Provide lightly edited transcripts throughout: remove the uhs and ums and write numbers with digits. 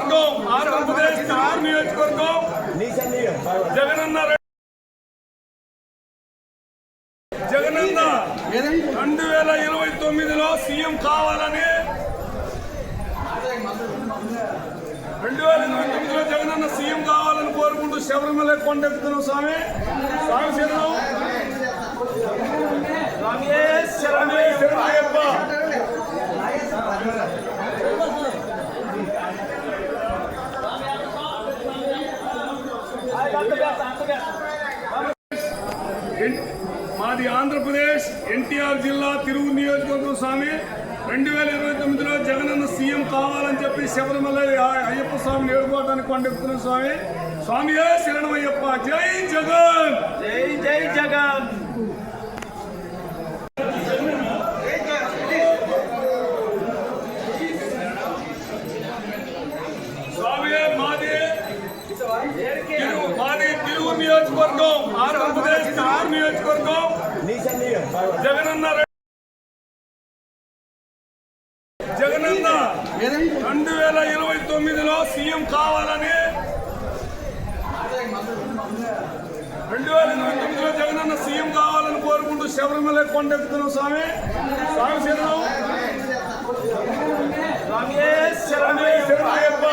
నియోజకవర్గం ఆంధ్రప్రదేశ్ తిరువురు నియోజకవర్గం జగనన్న 2029లో సీఎం కావాలని 2029లో జగనన్న సీఎం కావాలని కోరుకుంటూ శబరిమల కొండెక్కుతున్నాం. స్వామి శరణం శరణయ్యప్ప. మాది ఆంధ్రప్రదేశ్ ఎన్టీఆర్ జిల్లా తిరువురు నియోజకవర్గం. స్వామి 2029లో జగనన్న సీఎం కావాలని చెప్పి శబరిమల అయ్యప్ప స్వామిని ఏడుకోవడానికి కొండెక్కుతున్నాం. స్వామి శరణం అయ్యప్ప. జై జగన్, జై జై జగన్. మాది తిరువురు నియోజకవర్గం ఆంధ్రప్రదేశ్ తిరువురు నియోజకవర్గం జగనన్న 2029లో సీఎం కావాలని 2029లో జగనన్న సీఎం కావాలని కోరుకుంటూ శబరిమల కొండెక్కుతున్నాం. స్వామి శరణం శరణయ్యప్ప.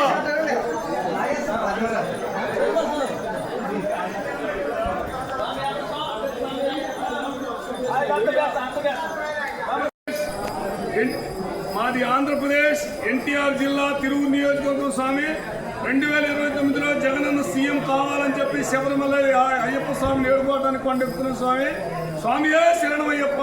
మాది ఆంధ్రప్రదేశ్ ఎన్టీఆర్ జిల్లా తిరువురు నియోజకవర్గం. స్వామి 2029లో జగనన్న సీఎం కావాలని చెప్పి శబరిమల అయ్యప్ప స్వామిని ఏడుకోవడానికి కొండెక్కుతున్నాం. స్వామి శరణం అయ్యప్ప.